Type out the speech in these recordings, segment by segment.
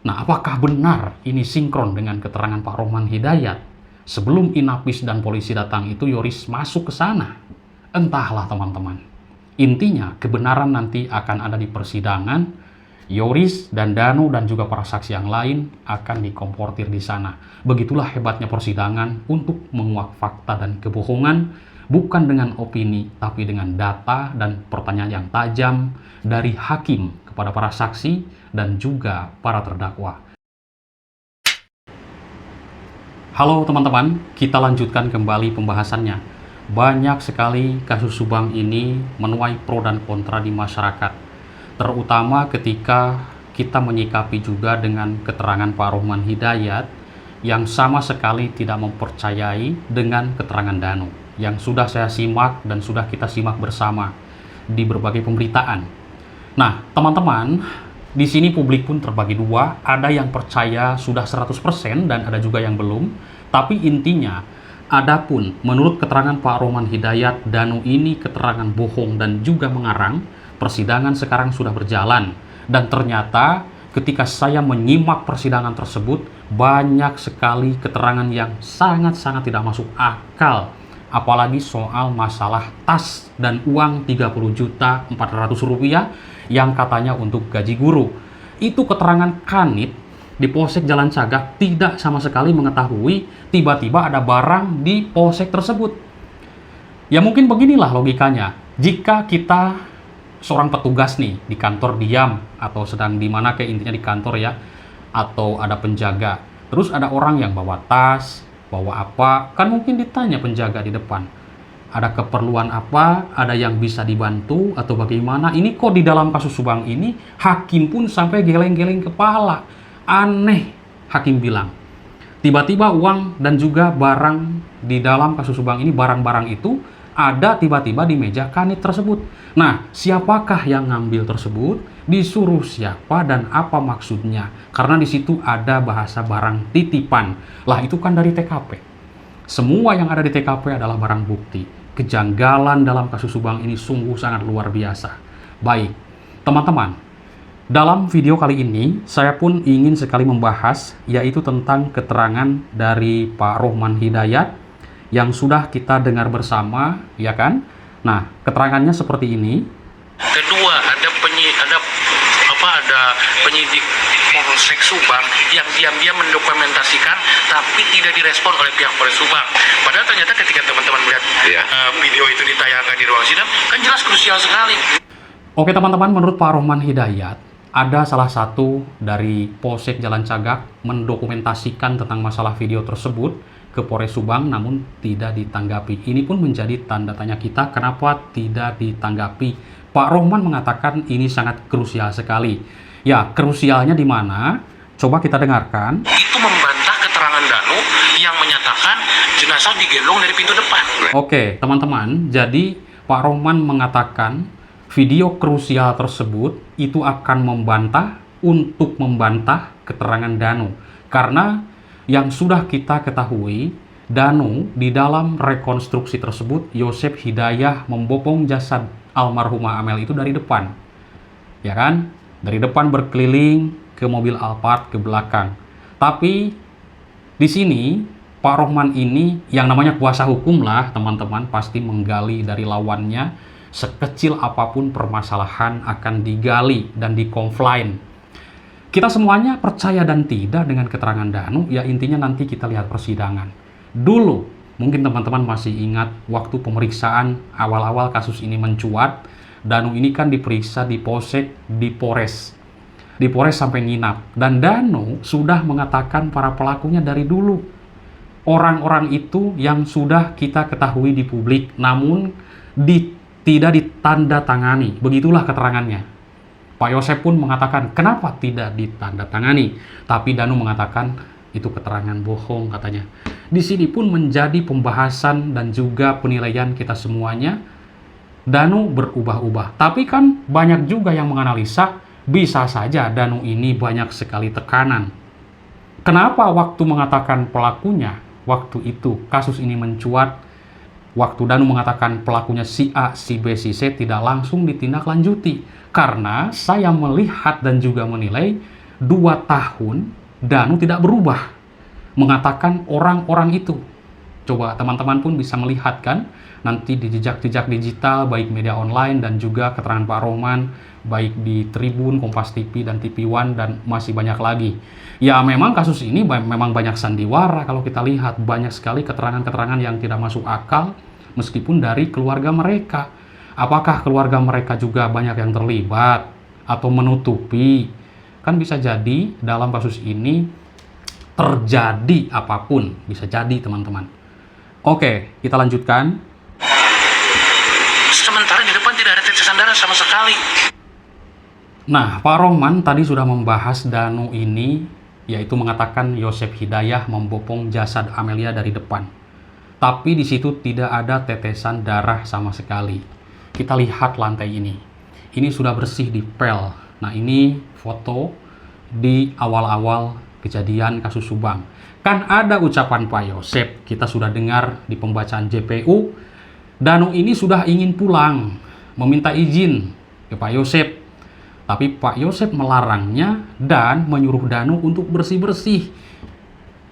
Nah, apakah benar ini sinkron dengan keterangan Pak Rohman Hidayat? Sebelum Inapis dan polisi datang itu Yoris masuk ke sana. Entahlah teman-teman. Intinya kebenaran nanti akan ada di persidangan. Yoris dan Danu dan juga para saksi yang lain akan dikomportir di sana. Begitulah hebatnya persidangan untuk menguak fakta dan kebohongan, bukan dengan opini, tapi dengan data dan pertanyaan yang tajam dari hakim kepada para saksi dan juga para terdakwa. Halo teman-teman, kita lanjutkan kembali pembahasannya. Banyak sekali kasus Subang ini menuai pro dan kontra di masyarakat. Terutama ketika kita menyikapi juga dengan keterangan Pak Rohman Hidayat yang sama sekali tidak mempercayai dengan keterangan Danu yang sudah saya simak dan sudah kita simak bersama di berbagai pemberitaan. Nah, teman-teman, di sini publik pun terbagi dua, ada yang percaya sudah 100% dan ada juga yang belum. Tapi intinya, adapun menurut keterangan Pak Rohman Hidayat, Danu ini keterangan bohong dan juga mengarang. Persidangan sekarang sudah berjalan, dan ternyata ketika saya menyimak persidangan tersebut, banyak sekali keterangan yang sangat-sangat tidak masuk akal. Apalagi soal masalah tas dan uang Rp30.400.000 yang katanya untuk gaji guru. Itu keterangan Kanit di Polsek Jalan Cagak tidak sama sekali mengetahui tiba-tiba ada barang di polsek tersebut. Ya mungkin beginilah logikanya. Jika kita seorang petugas nih di kantor diam atau sedang di mana kayak intinya di kantor ya, atau ada penjaga, terus ada orang yang bawa tas, bawa apa, kan mungkin ditanya penjaga di depan, ada keperluan apa, ada yang bisa dibantu atau bagaimana. Ini kok di dalam kasus Subang ini hakim pun sampai geleng-geleng kepala. Aneh, hakim bilang. Tiba-tiba uang dan juga barang di dalam kasus Subang ini, barang-barang itu ada tiba-tiba di meja Kanit tersebut. Nah, siapakah yang ngambil tersebut? Disuruh siapa dan apa maksudnya? Karena di situ ada bahasa barang titipan. Lah, itu kan dari TKP. Semua yang ada di TKP adalah barang bukti. Kejanggalan dalam kasus Subang ini sungguh sangat luar biasa. Baik, teman-teman, dalam video kali ini saya pun ingin sekali membahas yaitu tentang keterangan dari Pak Rohman Hidayat yang sudah kita dengar bersama, ya kan? Nah, keterangannya seperti ini. Kedua, ada penyidik Polsek Subang yang diam-diam mendokumentasikan tapi tidak direspon oleh pihak Polres Subang. Padahal ternyata ketika teman-teman melihat video itu ditayangkan di ruang sidang, kan jelas krusial sekali. Oke teman-teman, menurut Pak Rohman Hidayat, ada salah satu dari Polsek Jalan Cagak mendokumentasikan tentang masalah video tersebut ke Polres Subang, namun tidak ditanggapi. Ini pun menjadi tanda tanya kita, kenapa tidak ditanggapi. Pak Rohman mengatakan ini sangat krusial sekali. Ya, krusialnya di mana? Coba kita dengarkan. Itu membantah keterangan Danu yang menyatakan jenazah digendong dari pintu depan. Oke, teman-teman, jadi Pak Rohman mengatakan video krusial tersebut itu akan membantah keterangan Danu. Karena yang sudah kita ketahui, Danu di dalam rekonstruksi tersebut, Yosep Hidayah membopong jasad almarhumah Amel itu dari depan. Ya kan? Dari depan berkeliling ke mobil Alphard ke belakang. Tapi di sini Pak Rohman ini yang namanya kuasa hukum lah, teman-teman, pasti menggali dari lawannya. Sekecil apapun permasalahan akan digali dan dikonflain. Kita semuanya percaya dan tidak dengan keterangan Danu, ya intinya nanti kita lihat persidangan. Dulu, mungkin teman-teman masih ingat waktu pemeriksaan awal-awal kasus ini mencuat, Danu ini kan diperiksa di Polsek, di Polres sampai nginap. Dan Danu sudah mengatakan para pelakunya dari dulu. Orang-orang itu yang sudah kita ketahui di publik, namun tidak ditandatangani. Begitulah keterangannya. Pak Yosep pun mengatakan, kenapa tidak ditandatangani? Tapi Danu mengatakan, itu keterangan bohong katanya. Di sini pun menjadi pembahasan dan juga penilaian kita semuanya. Danu berubah-ubah. Tapi kan banyak juga yang menganalisa, bisa saja Danu ini banyak sekali tekanan. Kenapa waktu mengatakan pelakunya, waktu itu kasus ini mencuat, waktu Danu mengatakan pelakunya si A, si B, si C tidak langsung ditindaklanjuti? Karena saya melihat dan juga menilai 2 tahun Danu tidak berubah mengatakan orang-orang itu. Coba teman-teman pun bisa melihat kan nanti di jejak-jejak digital baik media online dan juga keterangan Pak Rohman baik di Tribun, Kompas TV dan TV One dan masih banyak lagi. Ya memang kasus ini memang banyak sandiwara kalau kita lihat, banyak sekali keterangan-keterangan yang tidak masuk akal meskipun dari keluarga mereka. Apakah keluarga mereka juga banyak yang terlibat atau menutupi? Kan bisa jadi dalam kasus ini terjadi apapun, bisa jadi teman-teman. Oke, kita lanjutkan. Sementara di depan tidak ada tetesan darah sama sekali. Nah, Pak Rohman tadi sudah membahas Danu ini, yaitu mengatakan Yosef Hidayah membopong jasad Amelia dari depan. Tapi di situ tidak ada tetesan darah sama sekali. Kita lihat lantai ini. Ini sudah bersih dipel. Nah, ini foto di awal-awal kejadian kasus Subang. Kan ada ucapan Pak Yosef, kita sudah dengar di pembacaan JPU, Danu ini sudah ingin pulang, meminta izin ke Pak Yosef. Tapi Pak Yosef melarangnya dan menyuruh Danu untuk bersih-bersih.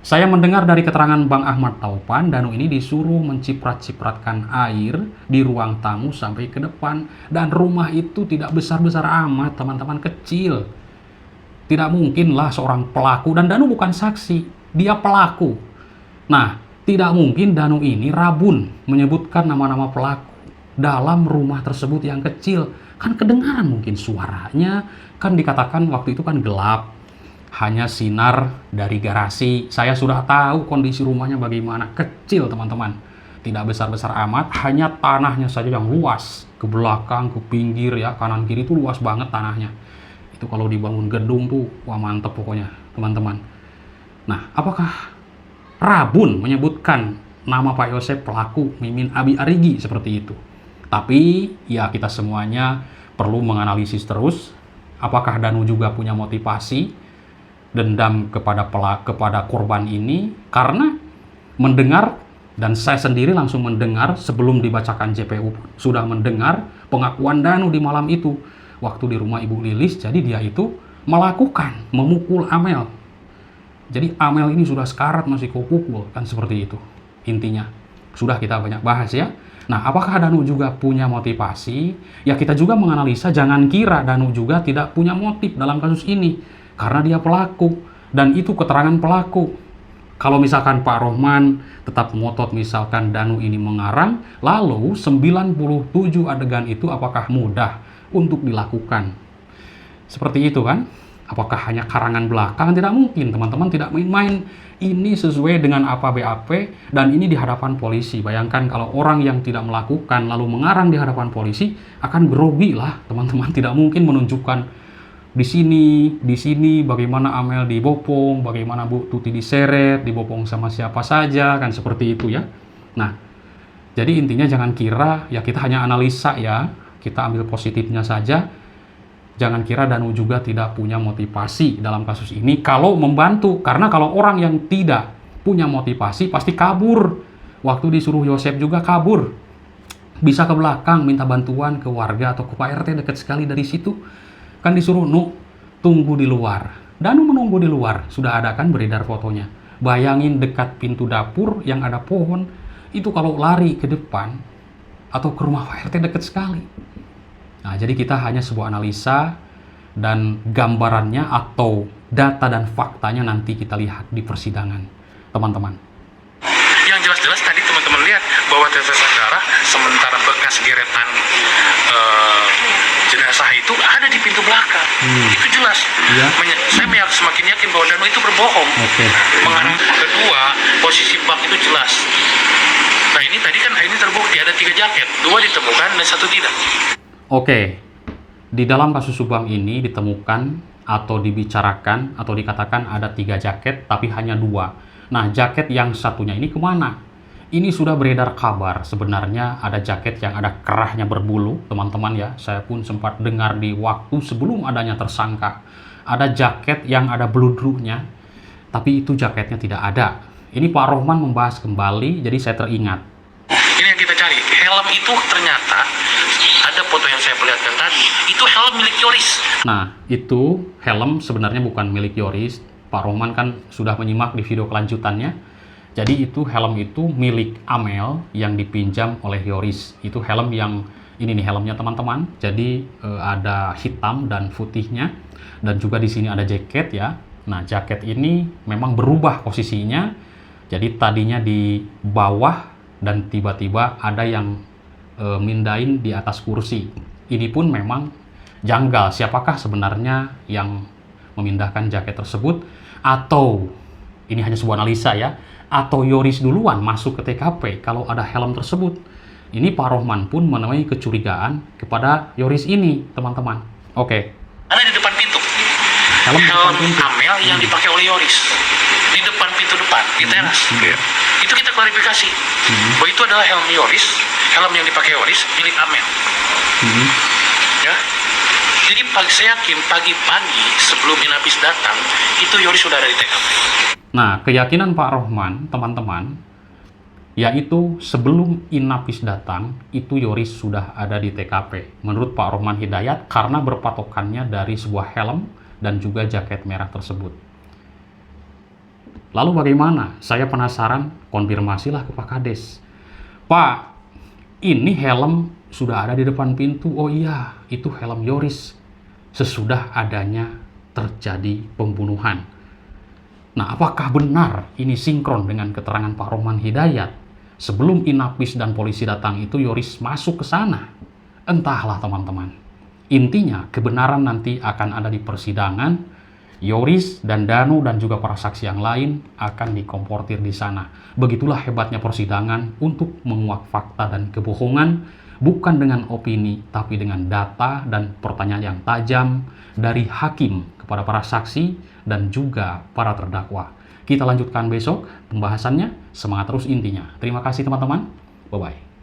Saya mendengar dari keterangan Bang Ahmad Taufan, Danu ini disuruh menciprat-cipratkan air di ruang tamu sampai ke depan. Dan rumah itu tidak besar-besar amat, teman-teman, kecil. Tidak mungkinlah seorang pelaku, dan Danu bukan saksi, dia pelaku. Nah, tidak mungkin Danu ini rabun menyebutkan nama-nama pelaku dalam rumah tersebut yang kecil. Kan kedengaran mungkin suaranya, kan dikatakan waktu itu kan gelap, hanya sinar dari garasi. Saya sudah tahu kondisi rumahnya bagaimana, kecil teman-teman, tidak besar-besar amat, hanya tanahnya saja yang luas, ke belakang, ke pinggir ya, kanan kiri itu luas banget tanahnya. Itu kalau dibangun gedung tuh, wah mantep pokoknya teman-teman. Nah, apakah rabun menyebutkan nama Pak Yosef pelaku Mimin Abi Arigi seperti itu? Tapi ya kita semuanya perlu menganalisis terus apakah Danu juga punya motivasi dendam kepada korban ini, karena mendengar, dan saya sendiri langsung mendengar sebelum dibacakan JPU sudah mendengar pengakuan Danu di malam itu waktu di rumah Ibu Lilis. Jadi dia itu melakukan memukul Amel. Jadi Amel ini sudah sekarat masih kau pukul, kan seperti itu intinya. Sudah kita banyak bahas ya. Nah, apakah Danu juga punya motivasi? Ya kita juga menganalisa, jangan kira Danu juga tidak punya motif dalam kasus ini. Karena dia pelaku, dan itu keterangan pelaku. Kalau misalkan Pak Rohman tetap ngotot misalkan Danu ini mengarang, lalu 97 adegan itu apakah mudah untuk dilakukan? Seperti itu kan? Apakah hanya karangan belakang? Tidak mungkin, teman-teman, tidak main-main. Ini sesuai dengan apa BAP, dan ini di hadapan polisi. Bayangkan kalau orang yang tidak melakukan lalu mengarang di hadapan polisi, akan grogi lah teman-teman. Tidak mungkin menunjukkan di sini bagaimana Amel dibopong, bagaimana Bu Tuti diseret, dibopong sama siapa saja, kan seperti itu ya. Nah, jadi intinya jangan kira ya kita hanya analisa ya, kita ambil positifnya saja. Jangan kira Danu juga tidak punya motivasi dalam kasus ini kalau membantu. Karena kalau orang yang tidak punya motivasi pasti kabur. Waktu disuruh Yosef juga kabur. Bisa ke belakang minta bantuan ke warga atau ke Pak RT, dekat sekali dari situ. Kan disuruh, tunggu di luar. Danu menunggu di luar. Sudah ada kan beredar fotonya. Bayangin dekat pintu dapur yang ada pohon. Itu kalau lari ke depan atau ke rumah Pak RT dekat sekali. Nah, jadi kita hanya sebuah analisa dan gambarannya atau data dan faktanya nanti kita lihat di persidangan, teman-teman. Yang jelas-jelas tadi teman-teman lihat bahwa tetesan darah sementara bekas geretan jenazah itu ada di pintu belakang. Itu jelas. Ya. Saya semakin yakin bahwa Danu itu berbohong. Oke. Mengarah kedua, posisi bak itu jelas. Nah ini tadi kan ini terbukti ada 3 jaket, 2 ditemukan dan 1 tidak. Oke, di dalam kasus Subang ini ditemukan atau dibicarakan atau dikatakan ada 3 jaket, tapi hanya 2. Nah, jaket yang satunya ini kemana? Ini sudah beredar kabar, sebenarnya ada jaket yang ada kerahnya berbulu, teman-teman ya. Saya pun sempat dengar di waktu sebelum adanya tersangka. Ada jaket yang ada beludrunya, tapi itu jaketnya tidak ada. Ini Pak Rohman membahas kembali, jadi saya teringat. Ini yang kita cari, helm itu ternyata ada foto yang saya perlihatkan tadi, itu helm milik Yoris. Nah, itu helm sebenarnya bukan milik Yoris. Pak Rohman kan sudah menyimak di video kelanjutannya. Jadi itu helm itu milik Amel yang dipinjam oleh Yoris. Itu helm yang ini nih helmnya teman-teman. Jadi ada hitam dan putihnya, dan juga di sini ada jaket ya. Nah, jaket ini memang berubah posisinya. Jadi tadinya di bawah dan tiba-tiba ada yang mindahin di atas kursi. Ini pun memang janggal. Siapakah sebenarnya yang memindahkan jaket tersebut? Atau ini hanya sebuah analisa ya? Atau Yoris duluan masuk ke TKP kalau ada helm tersebut? Ini Pak Rohman pun menemui kecurigaan kepada Yoris ini, teman-teman. Oke. Ada di depan pintu. Helm di depan pintu. Amel yang dipakai oleh Yoris di depan pintu depan di teras. Itu kita klarifikasi bahwa itu adalah helm Yoris, helm yang dipakai Yoris milik Amel. Ya. Jadi saya yakin pagi-pagi sebelum Inapis datang itu Yoris sudah ada di TKP. Nah, keyakinan Pak Rohman, teman-teman, yaitu sebelum Inapis datang itu Yoris sudah ada di TKP. Menurut Pak Rohman Hidayat karena berpatokannya dari sebuah helm dan juga jaket merah tersebut. Lalu bagaimana? Saya penasaran, konfirmasilah ke Pak Kades. Pak, ini helm sudah ada di depan pintu. Oh iya, itu helm Yoris. Sesudah adanya terjadi pembunuhan. Nah, apakah benar ini sinkron dengan keterangan Pak Rohman Hidayat? Sebelum Inapis dan polisi datang itu Yoris masuk ke sana. Entahlah teman-teman. Intinya, kebenaran nanti akan ada di persidangan. Yoris dan Danu dan juga para saksi yang lain akan dikomportir di sana. Begitulah hebatnya persidangan untuk menguak fakta dan kebohongan, bukan dengan opini, tapi dengan data dan pertanyaan yang tajam dari hakim kepada para saksi dan juga para terdakwa. Kita lanjutkan besok pembahasannya. Semangat terus intinya. Terima kasih teman-teman. Bye-bye.